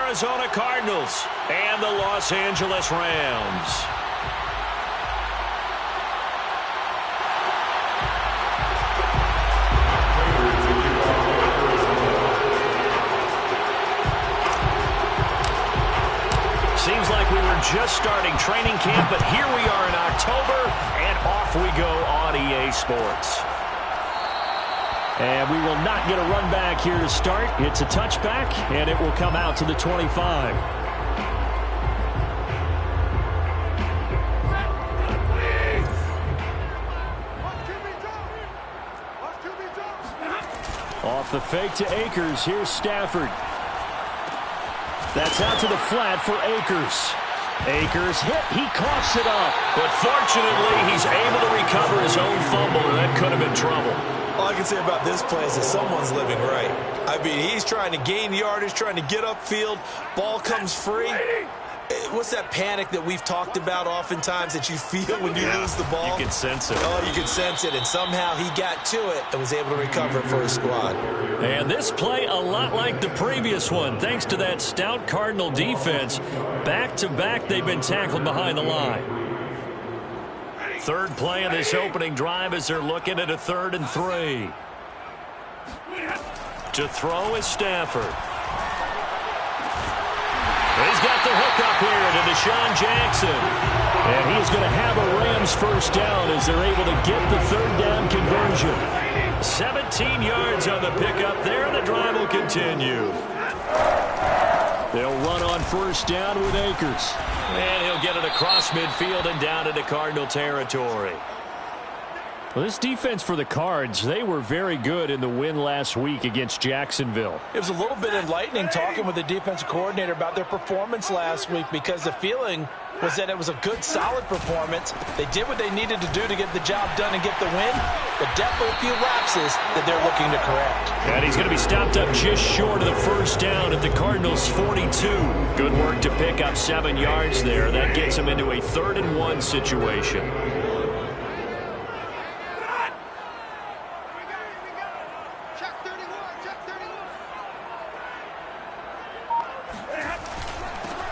Arizona Cardinals and the Los Angeles Rams. Seems like we were just starting training camp, but here we are in October, and off we go on EA Sports. And we will not get a run back here to start. It's a touchback, and it will come out to the 25. Off the fake to Akers. Here's Stafford. That's out to the flat for Akers. Akers hit. He coughs it up. But fortunately, he's able to recover his own fumble, and that could have been trouble. All I can say about this play is that someone's living right. I mean, he's trying to gain yardage, trying to get upfield. Ball comes free. What's that panic that we've talked about oftentimes that you feel when you lose the ball? You can sense it. Oh, you can sense it. And somehow he got to it and was able to recover it for his squad. And this play a lot like the previous one. Thanks to that stout Cardinal defense, back-to-back they've been tackled behind the line. Third play of this opening drive as they're looking at a 3rd and 3. To throw is Stafford. He's got the hook up here to Deshaun Jackson. And he's going to have a Rams first down as they're able to get the 3rd down conversion. 17 yards on the pickup there, and the drive will continue. They'll run on first down with Akers. And he'll get it across midfield and down into Cardinal territory. Well, this defense for the Cards, they were very good in the win last week against Jacksonville. It was a little bit enlightening talking with the defensive coordinator about their performance last week because the feeling was that it was a good, solid performance. They did what they needed to do to get the job done and get the win, but definitely a few lapses that they're looking to correct. And he's going to be stopped up just short of the first down at the Cardinals' 42. Good work to pick up 7 yards there. That gets him into a 3rd and 1 situation.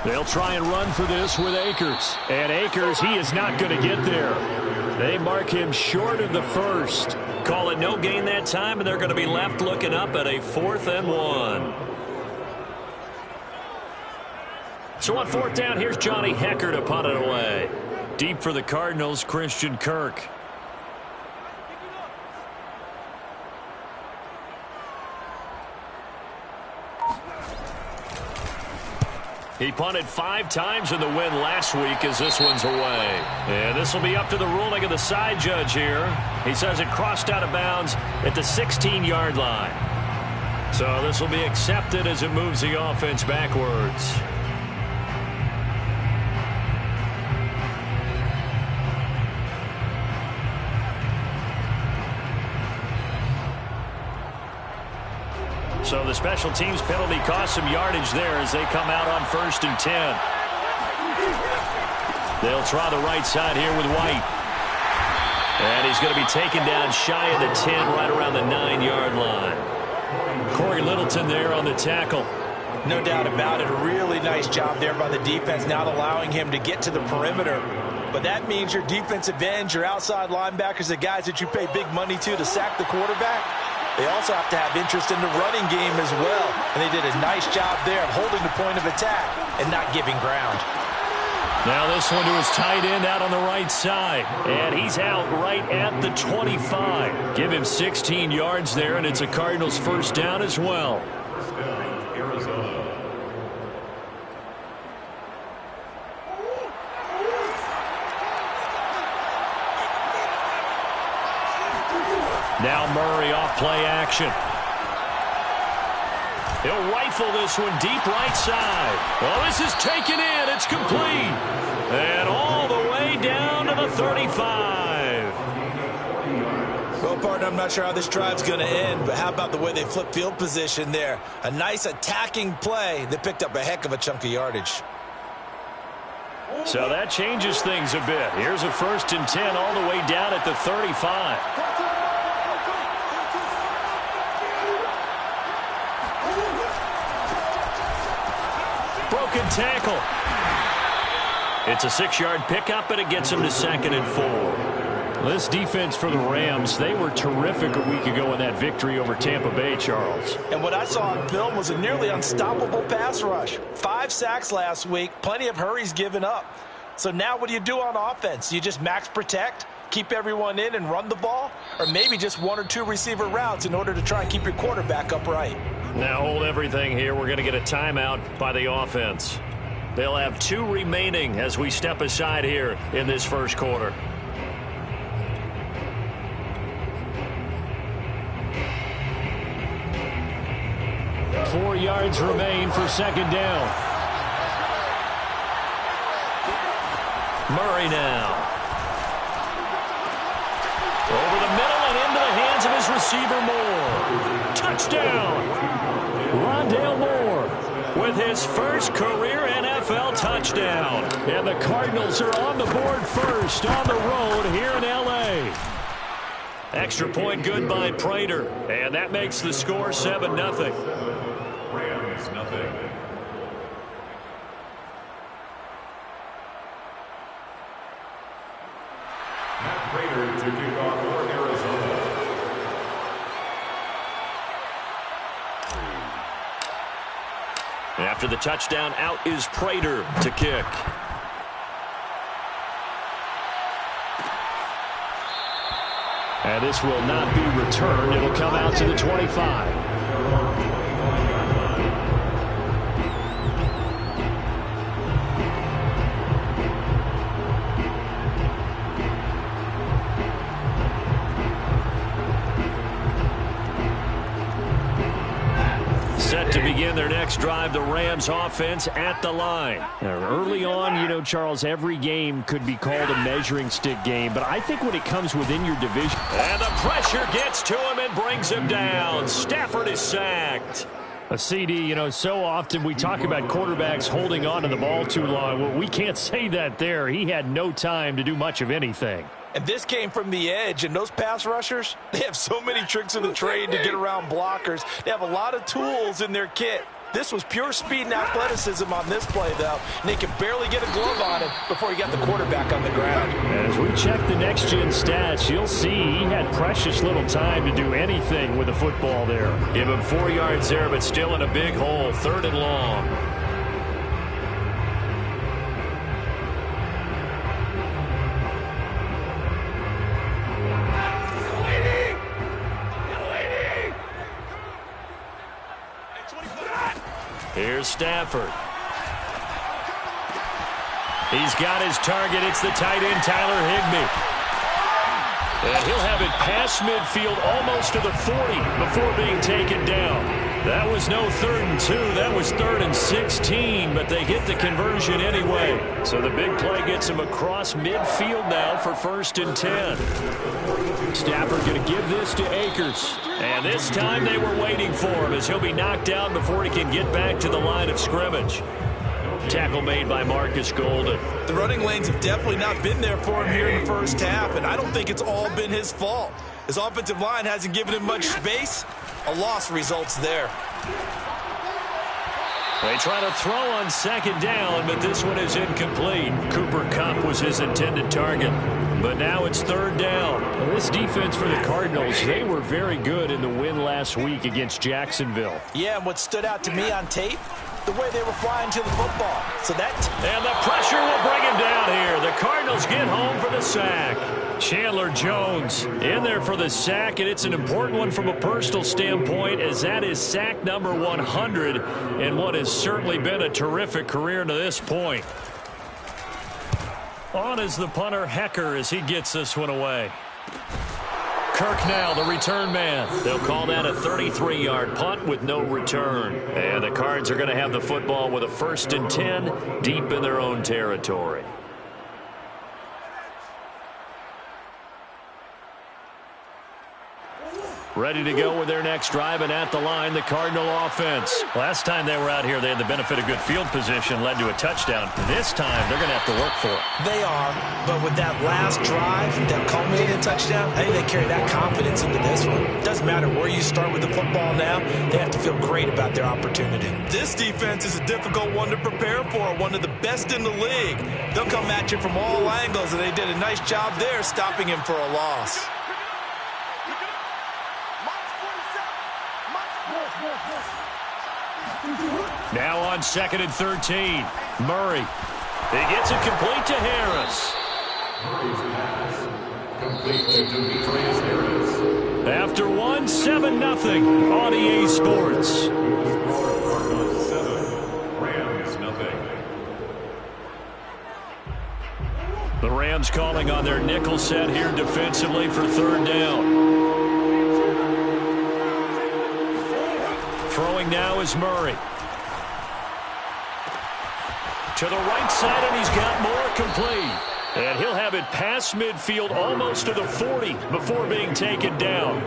They'll try and run for this with Akers. And Akers, he is not going to get there. They mark him short of the first. Call it no gain that time, and they're going to be left looking up at a 4th and 1. So on 4th down, here's Johnny Hecker to punt it away. Deep for the Cardinals, Christian Kirk. He punted 5 times in the win last week as this one's away. And this will be up to the ruling of the side judge here. He says it crossed out of bounds at the 16-yard line. So this will be accepted as it moves the offense backwards. So the special teams penalty cost some yardage there as they come out on 1st and 10. They'll try the right side here with White. And he's going to be taken down shy of the 10, right around the 9-yard line. Corey Littleton there on the tackle. No doubt about it. A really nice job there by the defense, not allowing him to get to the perimeter. But that means your defensive ends, your outside linebackers, the guys that you pay big money to sack the quarterback, they also have to have interest in the running game as well. And they did a nice job there of holding the point of attack and not giving ground. Now this one to his tight end out on the right side. And he's out right at the 25. Give him 16 yards there, and it's a Cardinals first down as well. Now Murray off play action. He'll rifle this one deep right side. Well, this is taken in. It's complete. And all the way down to the 35. Well, partner, I'm not sure how this drive's going to end, but how about the way they flip field position there? A nice attacking play that picked up a heck of a chunk of yardage. So that changes things a bit. Here's a 1st and 10 all the way down at the 35. Broken tackle. It's a 6-yard pickup, and it gets him to 2nd and 4. This defense for the Rams, they were terrific a week ago in that victory over Tampa Bay, Charles. And what I saw on film was a nearly unstoppable pass rush. 5 sacks last week, plenty of hurries given up. So now what do you do on offense? You just max protect, keep everyone in and run the ball, or maybe just 1 or 2 receiver routes in order to try and keep your quarterback upright. Now hold everything here. We're going to get a timeout by the offense. They'll have 2 remaining as we step aside here in this first quarter. Four yards remain for 2nd down. Murray now. Over the middle and into the hands of his receiver Moore. Touchdown. Rondale Moore with his first career NFL touchdown. And the Cardinals are on the board first on the road here in L.A. Extra point good by Prater. And that makes the score 7-0. Rams, nothing. Matt Prater to kick off for Arizona. After the touchdown, out is Prater to kick. And this will not be returned. It'll come out to the 25. Set to begin their next drive, the Rams offense at the line. Now, early on, you know, Charles, every game could be called a measuring stick game, but I think when it comes within your division. And the pressure gets to him and brings him down. Stafford is sacked. A CD, you know, so often we talk about quarterbacks holding on to the ball too long. Well, we can't say that there. He had no time to do much of anything. And this came from the edge, and those pass rushers, they have so many tricks of the trade to get around blockers. They have a lot of tools in their kit. This was pure speed and athleticism on this play, though, and they could barely get a glove on him before he got the quarterback on the ground. As we check the next-gen stats, you'll see he had precious little time to do anything with the football there. Give him 4 yards there, but still in a big hole, 3rd and long. Here's Stafford. He's got his target. It's the tight end, Tyler Higbee. And he'll have it past midfield almost to the 40 before being taken down. That was no 3rd and 2. That was 3rd and 16, but they get the conversion anyway. So the big play gets him across midfield now for 1st and 10. Stafford going to give this to Akers. And this time they were waiting for him as he'll be knocked down before he can get back to the line of scrimmage. Tackle made by Marcus Golden. The running lanes have definitely not been there for him here in the first half, and I don't think it's all been his fault. His offensive line hasn't given him much space. A loss results there. They try to throw on 2nd down, but this one is incomplete. Cooper Kupp was his intended target. But now it's 3rd down. Well, this defense for the Cardinals, they were very good in the win last week against Jacksonville. Yeah, and what stood out to me on tape, the way they were flying to the football. And the pressure will bring him down here. The Cardinals get home for the sack. Chandler Jones in there for the sack, and it's an important one from a personal standpoint, as that is sack number 100 in what has certainly been a terrific career to this point. On is the punter, Hecker, as he gets this one away. Kirk now, the return man. They'll call that a 33-yard punt with no return. And the Cards are going to have the football with a 1st and 10 deep in their own territory. Ready to go with their next drive, and at the line, the Cardinal offense. Last time they were out here, they had the benefit of good field position, led to a touchdown. This time, they're going to have to work for it. They are, but with that last drive that culminated in touchdown, I think they carry that confidence into this one. Doesn't matter where you start with the football now, they have to feel great about their opportunity. This defense is a difficult one to prepare for, one of the best in the league. They'll come at you from all angles, and they did a nice job there stopping him for a loss. Now on 2nd and 13, Murray. He gets it complete to Harris. Murray's pass. Complete to Demetrius Harris. After 7-0 on EA Sports. 7, Rams nothing. The Rams calling on their nickel set here defensively for 3rd down. Throwing now is Murray. To the right side, and he's got more complete. And he'll have it past midfield almost to the 40 before being taken down.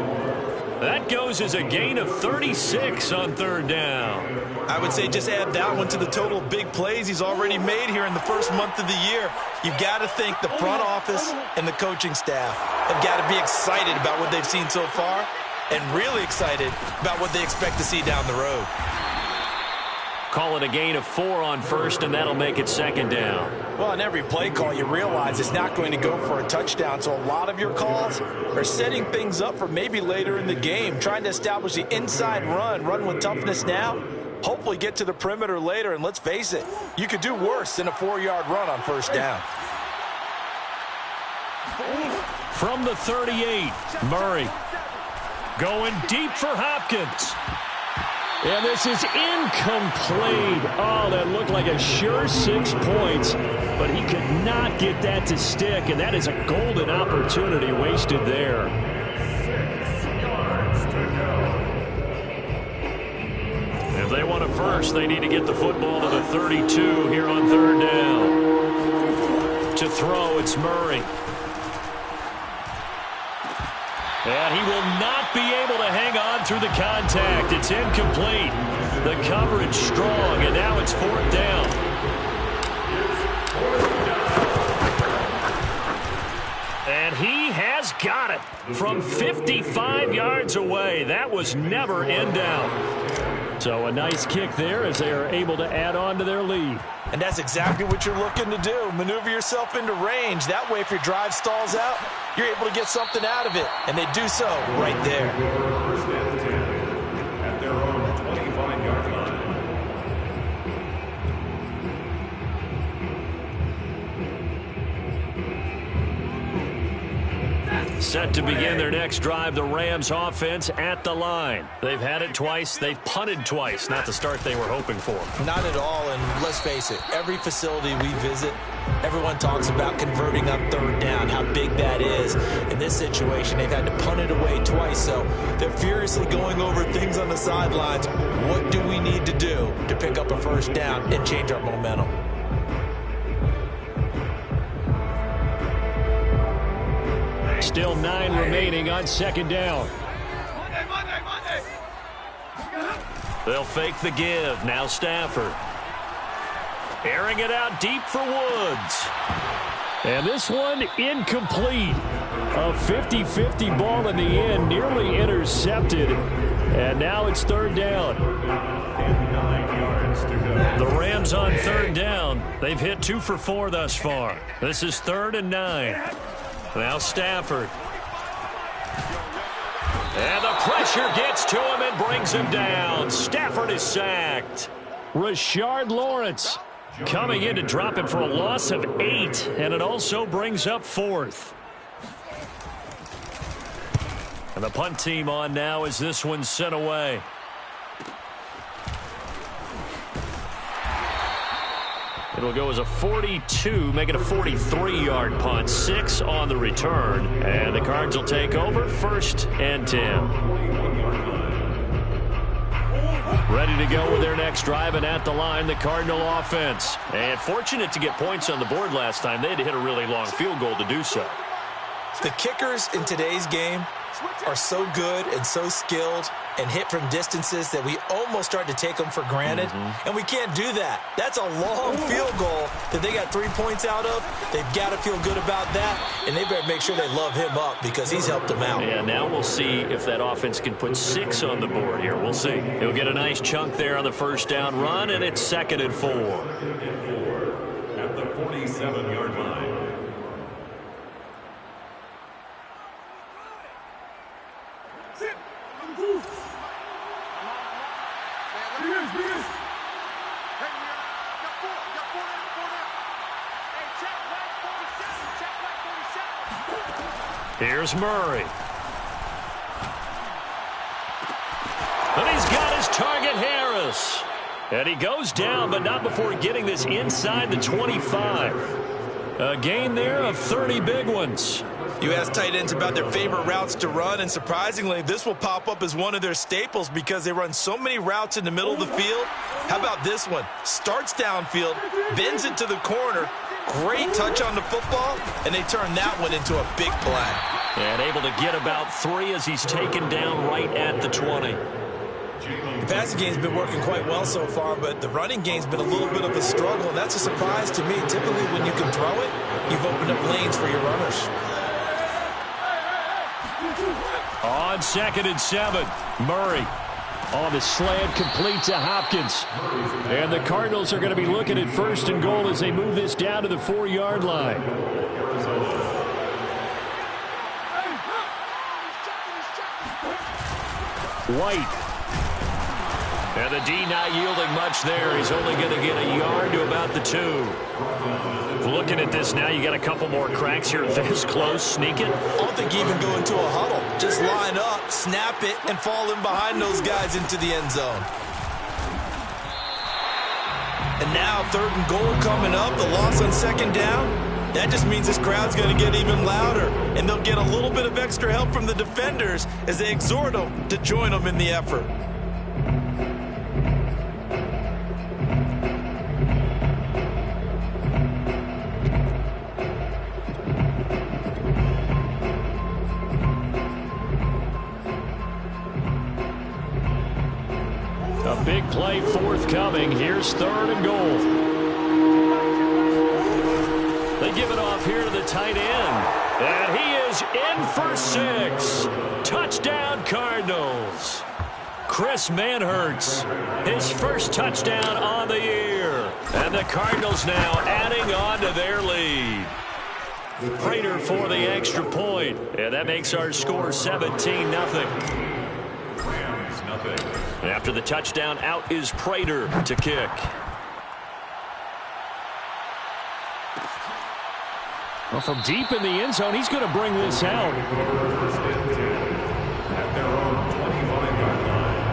That goes as a gain of 36 on 3rd down. I would say just add that one to the total big plays he's already made here in the first month of the year. You've got to think the front office and the coaching staff have got to be excited about what they've seen so far and really excited about what they expect to see down the road. Call it a gain of 4 on 1st, and that'll make it 2nd down. Well, on every play call, you realize it's not going to go for a touchdown, so a lot of your calls are setting things up for maybe later in the game, trying to establish the inside run with toughness now, hopefully get to the perimeter later, and let's face it, you could do worse than a 4-yard run on 1st down. From the 38, Murray going deep for Hopkins. And this is incomplete. Oh, that looked like a sure 6 points, but he could not get that to stick, and that is a golden opportunity wasted there. 6 yards to go. If they want a first, they need to get the football to the 32 here on 3rd down. To throw, it's Murray. And he will not be able to hang on through the contact. It's incomplete. The coverage strong, and now it's 4th down. And he has got it from 55 yards away. That was never in down. So a nice kick there as they are able to add on to their lead. And that's exactly what you're looking to do. Maneuver yourself into range. That way, if your drive stalls out, you're able to get something out of it. And they do so right there. First and 10 at their own 25-yard line. Set to begin their next drive, the Rams offense at the line. They've had it twice. They've punted twice. Not the start they were hoping for. Not at all, and let's face it, every facility we visit, everyone talks about converting on 3rd down, how big that is. In this situation, they've had to punt it away twice, so they're furiously going over things on the sidelines. What do we need to do to pick up a 1st down and change our momentum? Still 9 remaining on 2nd down. They'll fake the give. Now Stafford. Airing it out deep for Woods. And this one incomplete. A 50-50 ball in the end, nearly intercepted. And now it's 3rd down. 9 yards to go. The Rams on 3rd down. They've hit 2 for 4 thus far. This is 3rd and 9. Now Stafford. And the pressure gets to him and brings him down. Stafford is sacked. Rashard Lawrence coming in to drop him for a loss of 8, and it also brings up 4th. And the punt team on now as this one's sent away. It'll go as a 42, make it a 43-yard punt, 6 on the return. And the Cards will take over 1st and 10. Ready to go with their next drive, and at the line, the Cardinal offense. And fortunate to get points on the board last time. They had to hit a really long field goal to do so. The kickers in today's game are so good and so skilled and hit from distances that we almost start to take them for granted, and we can't do that. That's a long field goal that they got 3 points out of. They've got to feel good about that, and they better make sure they love him up because he's helped them out. Yeah, now we'll see if that offense can put 6 on the board here. We'll see. He'll get a nice chunk there on the first down run, and it's 2nd and 4. At the 47-yard line. Here's Murray. And he's got his target, Harris. And he goes down, but not before getting this inside the 25. A gain there of 30 big ones. You ask tight ends about their favorite routes to run, and surprisingly, this will pop up as one of their staples because they run so many routes in the middle of the field. How about this one? Starts downfield, bends it to the corner, great touch on the football, and they turn that one into a big play. And able to get about 3 as he's taken down right at the 20. The passing game's been working quite well so far, but the running game's been a little bit of a struggle, and that's a surprise to me. Typically, when you can throw it, you've opened up lanes for your runners. On 2nd and 7, Murray on the slant, complete to Hopkins. And the Cardinals are going to be looking at 1st and goal as they move this down to the 4-yard line. White. And the D not yielding much there. He's only going to get a yard to about the 2. Looking at this now, you got a couple more cracks here this close. Sneak it. I don't think even go into a huddle. Just line up, snap it, and fall in behind those guys into the end zone. And now 3rd and goal coming up. The loss on 2nd down. That just means this crowd's going to get even louder, and they'll get a little bit of extra help from the defenders as they exhort them to join them in the effort. A big play forthcoming. Here's 3rd and goal. They give it off here to the tight end. And he is in for 6. Touchdown, Cardinals. Chris Manhertz, his first touchdown on the year. And the Cardinals now adding on to their lead. Prater for the extra point. And that makes our score 17-0. Rams, nothing. After the touchdown, out is Prater to kick. Well, from deep in the end zone, he's going to bring this out. First and 10 at their own 25-yard line.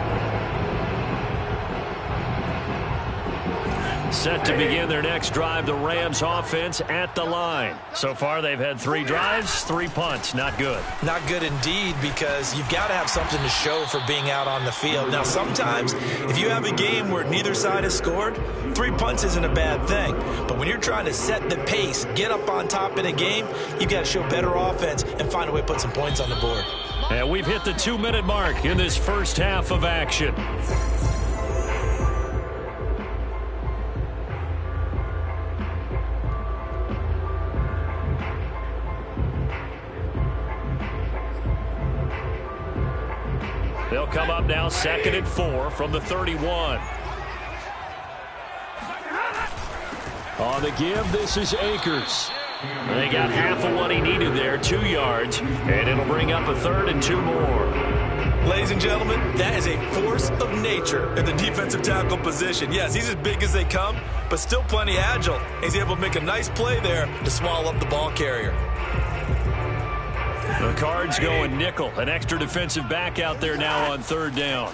Set to begin their next drive, the Rams offense at the line. So far, they've had 3 drives, 3 punts. Not good. Not good indeed, because you've got to have something to show for being out on the field. Now, sometimes, if you have a game where neither side has scored, 3 punts isn't a bad thing. But when you're trying to set the pace, get up on top in a game, you've got to show better offense and find a way to put some points on the board. And we've hit the 2-minute mark in this first half of action. They'll come up now 2nd and 4 from the 31. On the give, this is Akers. They got half of what he needed there, 2 yards, and it'll bring up a 3rd and 2 more. Ladies and gentlemen, that is a force of nature at the defensive tackle position. Yes, he's as big as they come, but still plenty agile. He's able to make a nice play there to swallow up the ball carrier. The Cards going nickel. An extra defensive back out there now on 3rd down.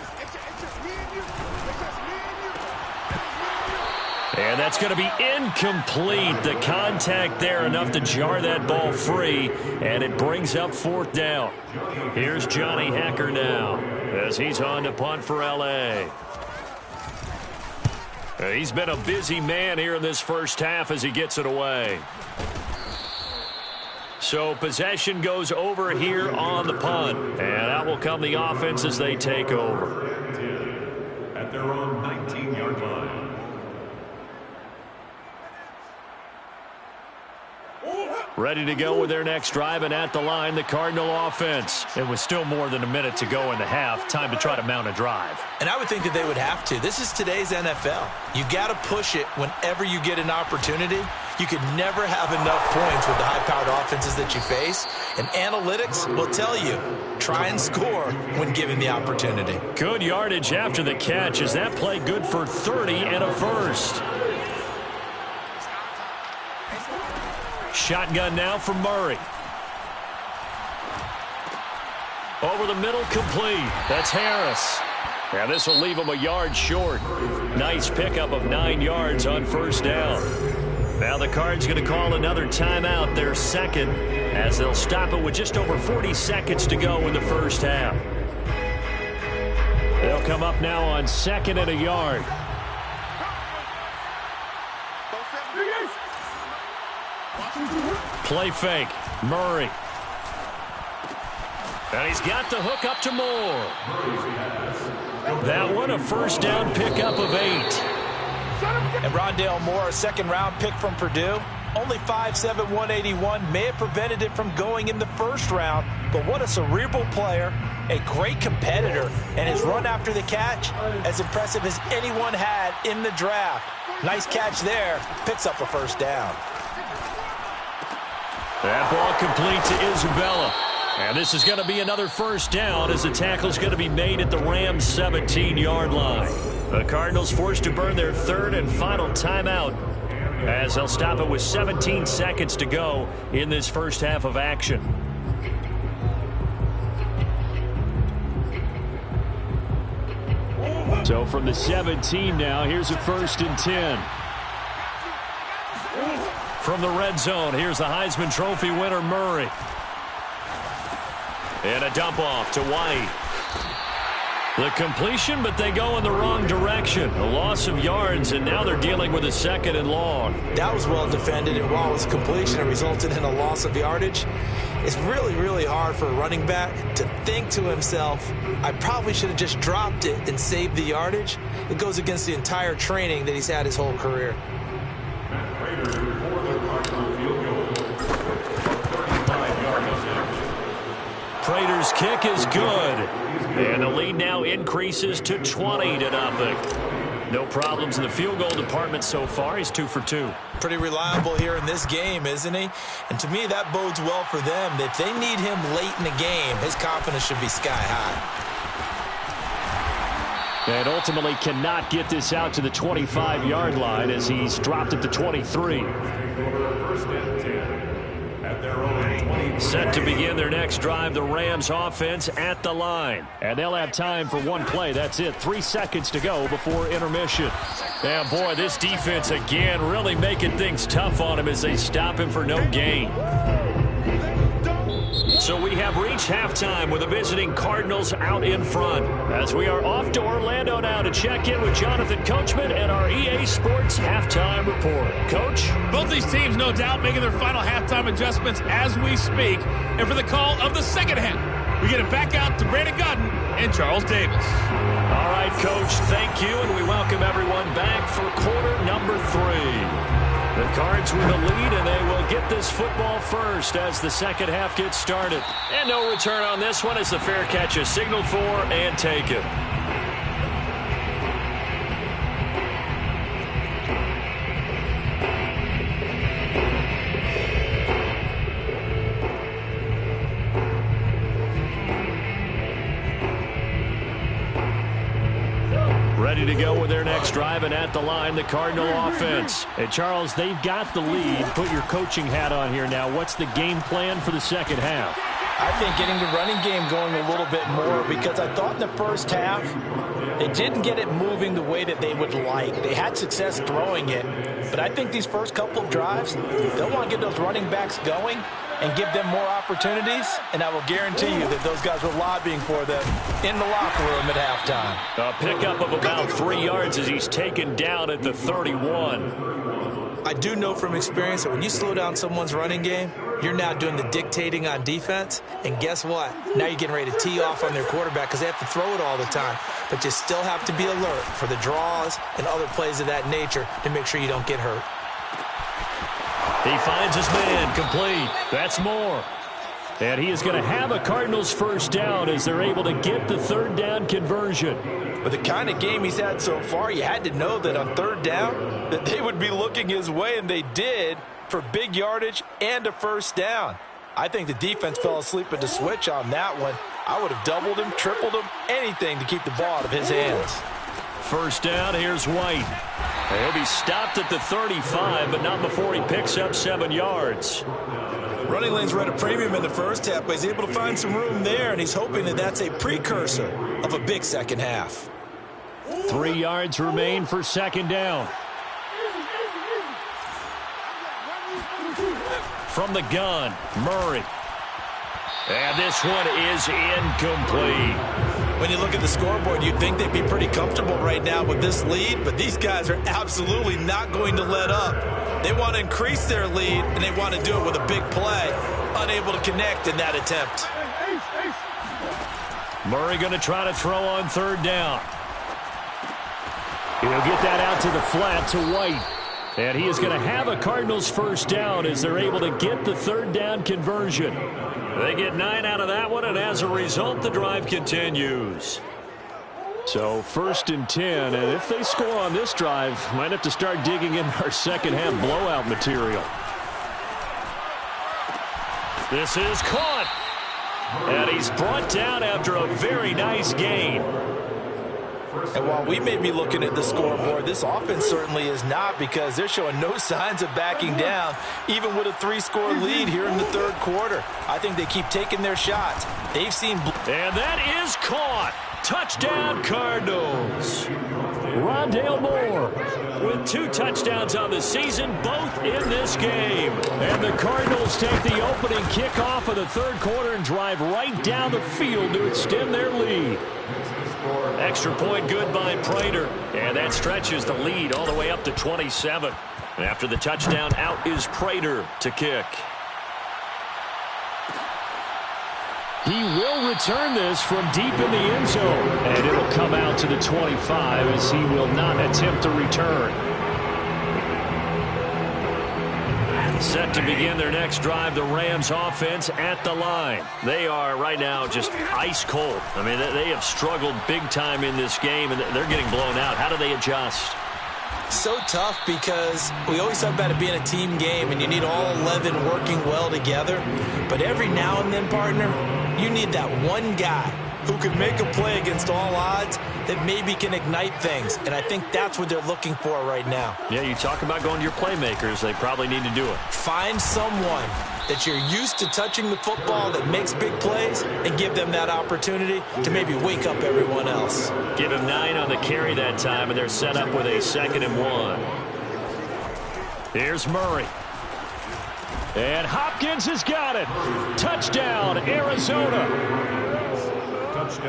And that's going to be incomplete. The contact there enough to jar that ball free, and it brings up 4th down. Here's Johnny Hacker now as he's on to punt for L.A. He's been a busy man here in this first half as he gets it away. So possession goes over here on the punt. And out will come the offense as they take over. At their own 19-yard line. Ready to go with their next drive, and at the line, the Cardinal offense. It was still more than a minute to go in the half. Time to try to mount a drive. And I would think that they would have to. This is today's NFL. You got to push it whenever you get an opportunity. You could never have enough points with the high-powered offenses that you face. And analytics will tell you, try and score when given the opportunity. Good yardage after the catch. Is that play good for 30 and a first? Shotgun now for Murray. Over the middle, complete. That's Harris. And this will leave him a yard short. Nice pickup of 9 yards on first down. Now the Cards going to call another timeout, their second, as they'll stop it with just over 40 seconds to go in the first half. They'll come up now on 2nd and a yard. Play fake. Murray. And he's got the hook up to Moore. That one a first down pickup of 8. And Rondale Moore, a second-round pick from Purdue. Only 5'7", 181. May have prevented it from going in the first round. But what a cerebral player. A great competitor. And his run after the catch, as impressive as anyone had in the draft. Nice catch there. Picks up a first down. That ball complete to Isabella. And this is going to be another first down as the tackle's going to be made at the Rams' 17-yard line. The Cardinals forced to burn their third and final timeout as they'll stop it with 17 seconds to go in this first half of action. So from the 17 now, here's a 1st and 10. From the red zone, here's the Heisman Trophy winner, Murray. And a dump off to White. The completion, but they go in the wrong direction. A loss of yards, and now they're dealing with a 2nd and long. That was well defended, and while it was completion, it resulted in a loss of yardage. It's really, really hard for a running back to think to himself, I probably should have just dropped it and saved the yardage. It goes against the entire training that he's had his whole career. Prater's kick is good. And the lead now increases to 20-0. No problems in the field goal department so far. He's 2 for 2. Pretty reliable here in this game, isn't he? And to me, that bodes well for them. If they need him late in the game, his confidence should be sky high. And ultimately cannot get this out to the 25-yard line as he's dropped at the 23. Set to begin their next drive, the Rams offense at the line. And they'll have time for one play. That's it. 3 seconds to go before intermission. And boy, this defense again really making things tough on him as they stop him for no gain. So we have reached halftime with the visiting Cardinals out in front. As we are off to Orlando now to check in with Jonathan Coachman and our EA Sports Halftime Report. Coach? Both these teams, no doubt, making their final halftime adjustments as we speak. And for the call of the second half, we get it back out to Brandon Godden and Charles Davis. All right, Coach, thank you, and we welcome everyone back for quarter number 3. The Cards with the lead, and they will get this football first as the second half gets started. And no return on this one as the fair catch is signaled for and taken. Ready to go with their next drive, and at the line, the Cardinal offense. And Charles, they've got the lead. Put your coaching hat on here now. What's the game plan for the second half? I think getting the running game going a little bit more, because I thought in the first half they didn't get it moving the way that they would like. They had success throwing it, but I think these first couple of drives, they'll want to get those running backs going. and give them more opportunities, and I will guarantee you that those guys were lobbying for them in the locker room at halftime. A pickup of about 3 yards as he's taken down at the 31. I do know from experience that when you slow down someone's running game, you're now doing the dictating on defense, and guess what? Now you're getting ready to tee off on their quarterback because they have to throw it all the time. But you still have to be alert for the draws and other plays of that nature to make sure you don't get hurt. He finds his man, complete. That's Moore. And he is going to have a Cardinals first down as they're able to get the third down conversion. With the kind of game he's had so far, you had to know that on third down that they would be looking his way, and they did, for big yardage and a first down. I think the defense fell asleep at the switch on that one. I would have doubled him, tripled him, anything to keep the ball out of his hands. First down, here's White. He'll be stopped at the 35, but not before he picks up 7 yards. Running lanes were at a premium in the first half, but he's able to find some room there, and he's hoping that that's a precursor of a big second half. 3 yards remain for second down. From the gun, Murray. And this one is incomplete. When you look at the scoreboard, you'd think they'd be pretty comfortable right now with this lead, but these guys are absolutely not going to let up. They want to increase their lead, and they want to do it with a big play. Unable to connect in that attempt. Murray going to try to throw on third down. He'll get that out to the flat to White. And he is going to have a Cardinals first down as they're able to get the third down conversion. They get 9 out of that one, and as a result, the drive continues. So 1st and 10, and if they score on this drive, might have to start digging in our second half blowout material. This is caught. And he's brought down after a very nice gain. And while we may be looking at the scoreboard, this offense certainly is not, because they're showing no signs of backing down, even with a 3-score lead here in the third quarter. I think they keep taking their shots. They've seen... And that is caught. Touchdown, Cardinals. Rondale Moore with 2 touchdowns on the season, both in this game. And the Cardinals take the opening kickoff of the third quarter and drive right down the field to extend their lead. Extra point good by Prater. And that stretches the lead all the way up to 27. After the touchdown, out is Prater to kick. He will return this from deep in the end zone. And it'll come out to the 25 as he will not attempt to return. Set to begin their next drive, the Rams offense at the line. They are right now just ice cold. I mean, they have struggled big time in this game, and they're getting blown out. How do they adjust? So tough, because we always talk about it being a team game, and you need all 11 working well together. But every now and then, partner, you need that one guy who could make a play against all odds that maybe can ignite things. And I think that's what they're looking for right now. Yeah, you talk about going to your playmakers. They probably need to do it. Find someone that you're used to touching the football that makes big plays and give them that opportunity to maybe wake up everyone else. Give him 9 on the carry that time, and they're set up with a 2nd and 1. Here's Murray. And Hopkins has got it. Touchdown, Arizona.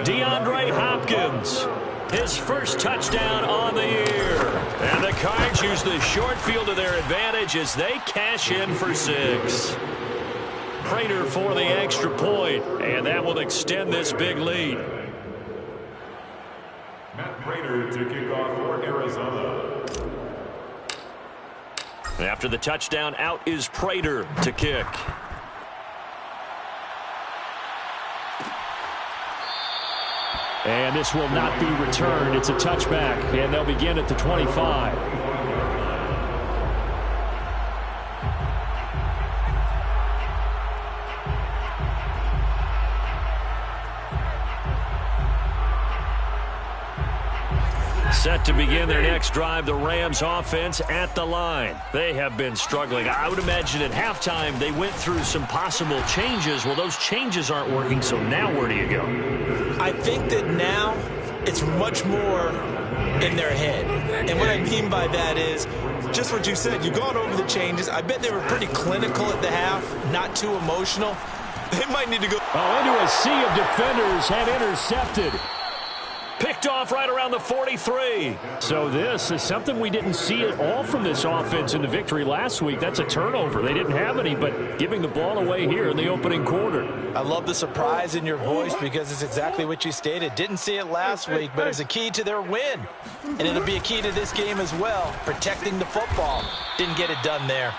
DeAndre Hopkins, his first touchdown on the year. And the Cards use the short field to their advantage as they cash in for 6. Prater for the extra point, and that will extend this big lead. Matt Prater to kick off for Arizona. After the touchdown, out is Prater to kick. And this will not be returned. It's a touchback, and they'll begin at the 25. Set to begin their next drive, the Rams offense at the line. They have been struggling. I would imagine at halftime they went through some possible changes. Well, those changes aren't working, so now where do you go? I think that now it's much more in their head. And what I mean by that is just what you said. You've gone over the changes. I bet they were pretty clinical at the half, not too emotional. They might need to go into a sea of defenders and intercepted. Picked off right around the 43. So this is something we didn't see at all from this offense in the victory last week. That's a turnover. They didn't have any, but giving the ball away here in the opening quarter. I love the surprise in your voice because it's exactly what you stated. Didn't see it last week, but it was a key to their win. And it'll be a key to this game as well, protecting the football. Didn't get it done there.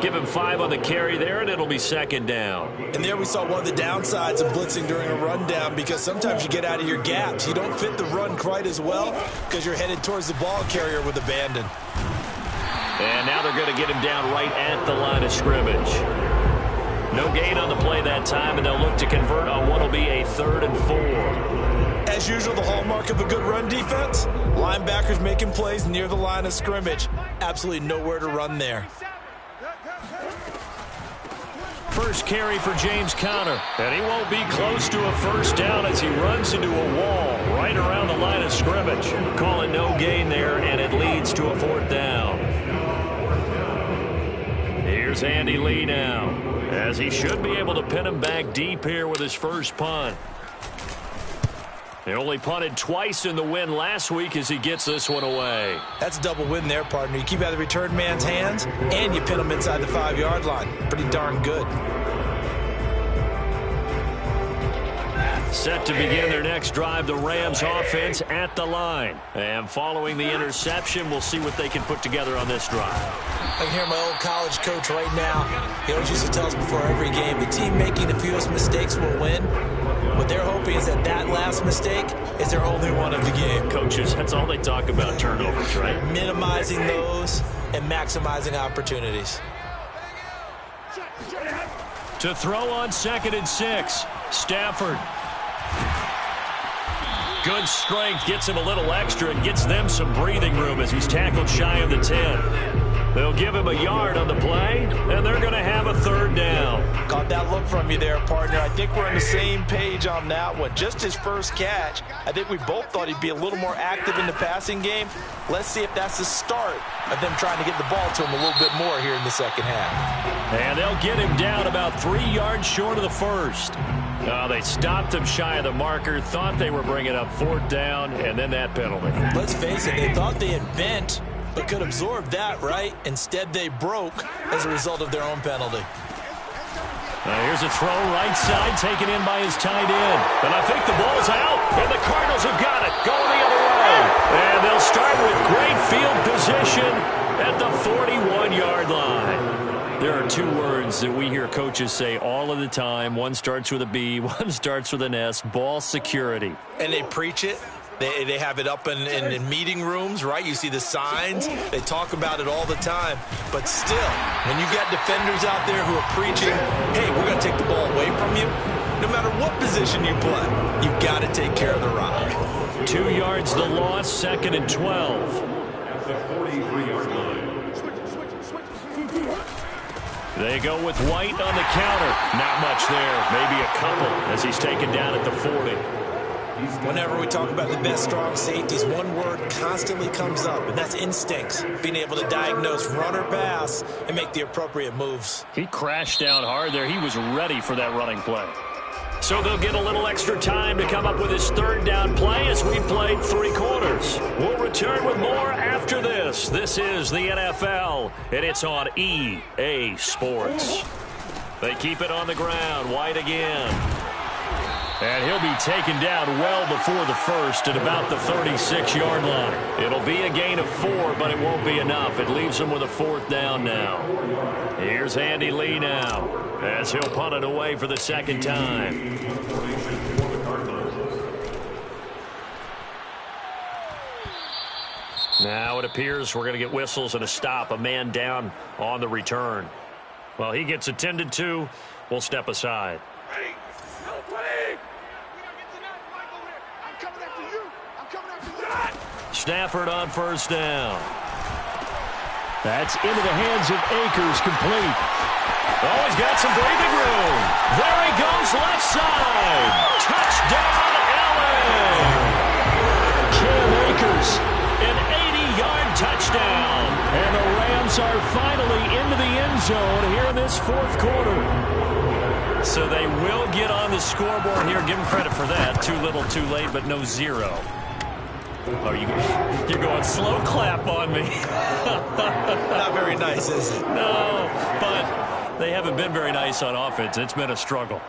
Give him 5 on the carry there, and it'll be second down. And there we saw one of the downsides of blitzing during a rundown, because sometimes you get out of your gaps. You don't fit the run quite as well because you're headed towards the ball carrier with abandon. And now they're going to get him down right at the line of scrimmage. No gain on the play that time, and they'll look to convert on what will be a 3rd and 4. As usual, the hallmark of a good run defense, linebackers making plays near the line of scrimmage. Absolutely nowhere to run there. First carry for James Conner, and he won't be close to a first down as he runs into a wall right around the line of scrimmage. Call it no gain there, and it leads to a 4th down. Here's Andy Lee now, as he should be able to pin him back deep here with his first punt. He only punted twice in the win last week as he gets this one away. That's a double win there, partner. You keep out of the return man's hands, and you pin him inside the 5-yard line. Pretty darn good. Set to begin their next drive, the Rams offense at the line. And following the interception, we'll see what they can put together on this drive. I can hear my old college coach right now. He always used to tell us before every game, the team making the fewest mistakes will win. What they're hoping is that that last mistake is their only one of the game. Coaches, that's all they talk about, turnovers, right? Minimizing those and maximizing opportunities. To throw on 2nd and 6, Stafford. Good strength, gets him a little extra and gets them some breathing room as he's tackled shy of the 10. They'll give him a yard on the play, and they're going to have a 3rd down. Caught that look from you there, partner. I think we're on the same page on that one. Just his first catch. I think we both thought he'd be a little more active in the passing game. Let's see if that's the start of them trying to get the ball to him a little bit more here in the second half. And they'll get him down about 3 yards short of the first. They stopped him shy of the marker, thought they were bringing up 4th down, and then that penalty. Let's face it, they thought they had bent, but could absorb that, right? Instead, they broke as a result of their own penalty. Here's a throw right side, taken in by his tight end. And I think the ball's out, and the Cardinals have got it, going the other way. And they'll start with great field position at the 41-yard line. There are 2 words that we hear coaches say all of the time. One starts with a B, one starts with an S, ball security. And they preach it. They have it up in meeting rooms, right? You see the signs. They talk about it all the time. But still, when you got defenders out there who are preaching, hey, we're going to take the ball away from you, no matter what position you play, you've got to take care of the rock. 2 yards the loss, 2nd and 12. At the 43-yard line. They go with White on the counter. Not much there. Maybe a couple as he's taken down at the 40. Whenever we talk about the best strong safeties, one word constantly comes up, and that's instincts. Being able to diagnose run or pass and make the appropriate moves. He crashed down hard there. He was ready for that running play. So they'll get a little extra time to come up with his 3rd down play as we played 3 quarters. We'll return with more after this. This is the NFL, and it's on EA Sports. They keep it on the ground. White again. And he'll be taken down well before the first at about the 36-yard line. It'll be a gain of 4, but it won't be enough. It leaves him with a 4th down now. Here's Andy Lee now as he'll punt it away for the 2nd time. Now it appears we're going to get whistles and a stop. A man down on the return. Well, he gets attended to. We'll step aside. Stafford on 1st down. That's into the hands of Akers, complete. Oh, he's got some breathing room. There he goes, left side. Touchdown, LA. Cam Akers, An Rams are finally into the end zone here in this fourth quarter. So they will get on the scoreboard here. Give them credit for that. Too little, too late, but no zero. Oh, you're going slow clap on me. Not very nice, is it? No, but they haven't been very nice on offense. It's been a struggle.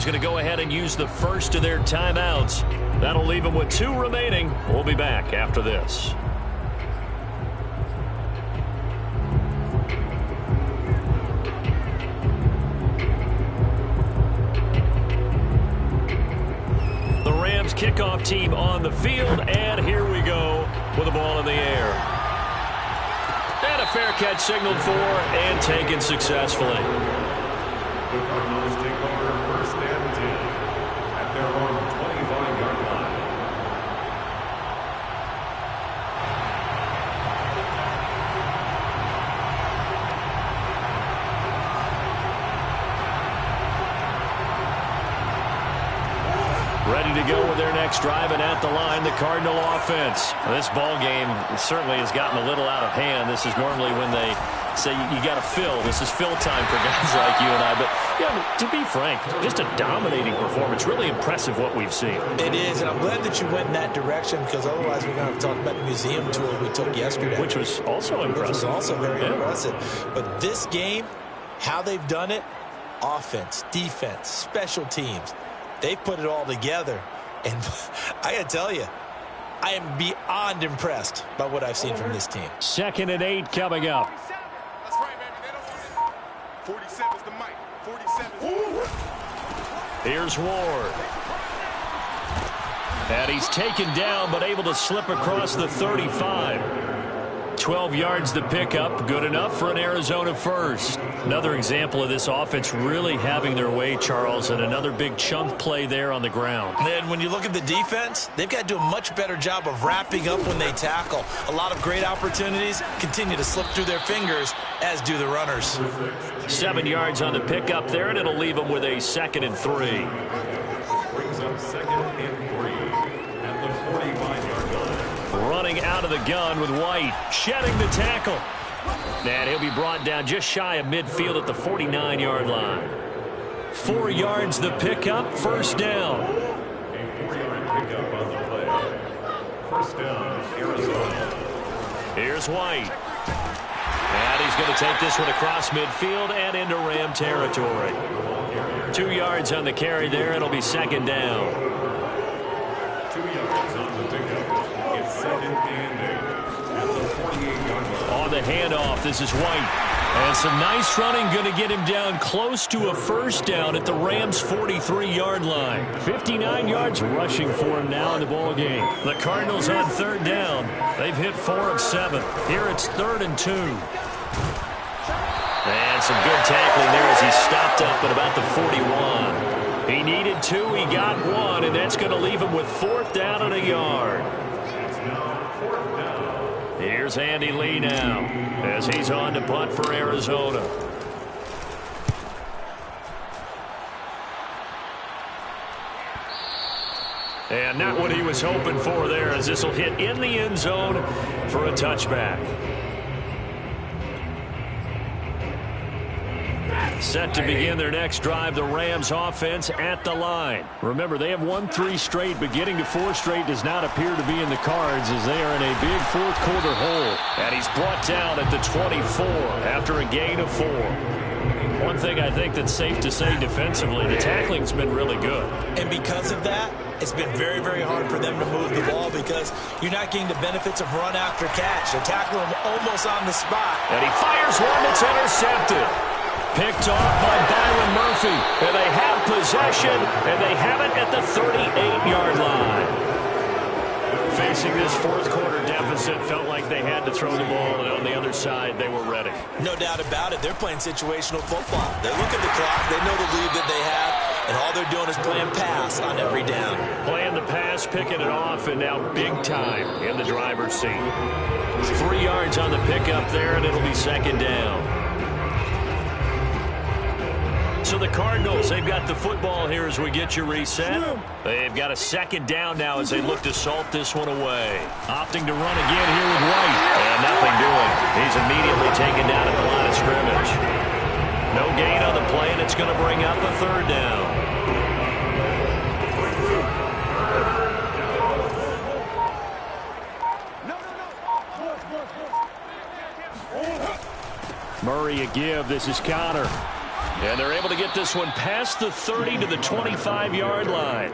Going to go ahead and use the first of their timeouts. That'll leave them with 2 remaining. We'll be back after this. The Rams kickoff team on the field, and here we go with the ball in the air. And a fair catch signaled for and taken successfully. The Cardinals take over first and 10 at their own 25-yard line. Ready to go with their next drive, and at the line, the Cardinal offense. This ball game certainly has gotten a little out of hand. This is normally when they say you got to fill. This is fill time for guys like you and I. But yeah, to be frank, just a dominating performance. Really impressive what we've seen. It is, and I'm glad that you went in that direction, because otherwise we're going to have to talk about the museum tour we took yesterday. Which was also impressive. Which was also very impressive. But this game, how they've done it, offense, defense, special teams, they've put it all together. And I got to tell you, I am beyond impressed by what I've seen from this team. 2nd and 8 coming up. That's right, baby. They don't want it. 47's the mic. 47. Here's Ward. And he's taken down, but able to slip across the 35. 12 yards to pick up. Good enough for an Arizona first. Another example of this offense really having their way, Charles, and another big chunk play there on the ground. And when you look at the defense, they've got to do a much better job of wrapping up when they tackle. A lot of great opportunities continue to slip through their fingers, as do the runners. 7 yards on the pickup there, and it'll leave them with a 2nd and 3. Brings up 2nd and 3 at the 45-yard line. Running out of the gun with White, shedding the tackle. And he'll be brought down just shy of midfield at the 49-yard line. 4 yards the pickup, first down. A 4-yard pickup on the play. First down, Arizona. Here's White. And he's going to take this one across midfield and into Ram territory. 2 yards on the carry there. It'll be 2nd down. 2 yards on the pickup. It's 2nd and 8 at the 48-yard line. On the handoff, this is White. And some nice running, going to get him down close to a first down at the Rams' 43-yard line. 59 yards rushing for him now in the ball game. The Cardinals on 3rd down. They've hit 4 of 7. Here it's 3rd and 2. And some good tackling there as he stopped up at about the 41. He needed 2, he got 1, and that's going to leave him with 4th down and a yard. Here's Andy Lee now as he's on to punt for Arizona. And not what he was hoping for there, as this will hit in the end zone for a touchback. Set to begin their next drive, the Rams offense at the line. Remember, they have won 3 straight, but getting to 4 straight does not appear to be in the cards, as they are in a big fourth quarter hole. And he's brought down at the 24 after a gain of 4. One thing I think that's safe to say defensively, the tackling's been really good. And because of that, it's been very, very hard for them to move the ball, because you're not getting the benefits of run after catch. They're tackling him almost on the spot. And he fires one that's intercepted. Picked off by Byron Murphy. And they have possession, and they have it at the 38-yard line. Facing this fourth quarter deficit, felt like they had to throw the ball, and on the other side, they were ready. No doubt about it. They're playing situational football. They look at the clock. They know the lead that they have, and all they're doing is playing pass on every down. Playing the Cardinals picking it off, and now big time in the driver's seat. 3 yards on the pickup there, and it'll be second down. So the Cardinals, they've got the football here as we get you reset. They've got a second down now as they look to salt this one away. Opting to run again here with White. And nothing doing. He's immediately taken down at the line of scrimmage. No gain on the play, and it's going to bring up a third down. Murray a give. This is Connor. And they're able to get this one past the 30 to the 25-yard line.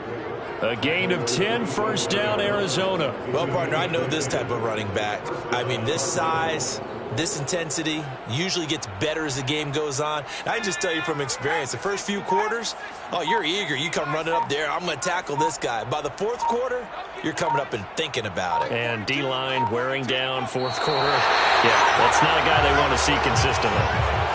A gain of 10, first down, Arizona. Well, partner, I know this type of running back. I mean, this size, this intensity usually gets better as the game goes on. I can just tell you from experience, the first few quarters, oh, you're eager. You come running up there, I'm going to tackle this guy. By the fourth quarter, you're coming up and thinking about it. And D-line wearing down fourth quarter. Yeah, that's not a guy they want to see consistently.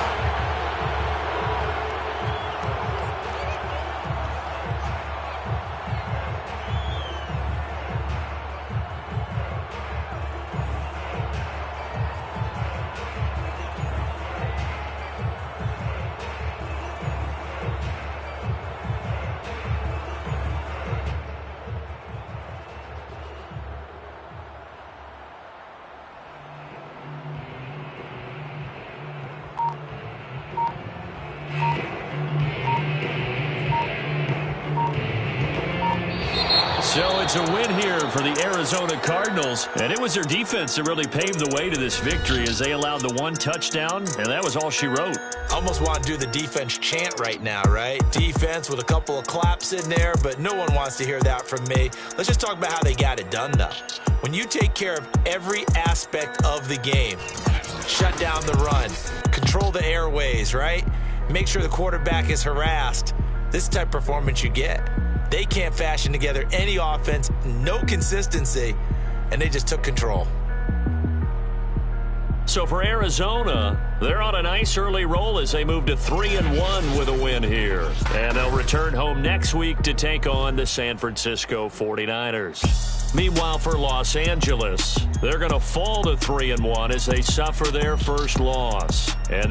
So it's a win here for the Arizona Cardinals, and it was their defense that really paved the way to this victory as they allowed the one touchdown, and that was all she wrote. Almost want to do the defense chant right now, right? Defense with a couple of claps in there, but no one wants to hear that from me. Let's just talk about how they got it done, though. When you take care of every aspect of the game, shut down the run, control the airways, right? Make sure the quarterback is harassed. This is the type of performance you get. They can't fashion together any offense, no consistency, and they just took control. So for Arizona, they're on a nice early roll as they move to 3-1 with a win here. And they'll return home next week to take on the San Francisco 49ers. Meanwhile, for Los Angeles, they're going to fall to 3-1 as they suffer their first loss. And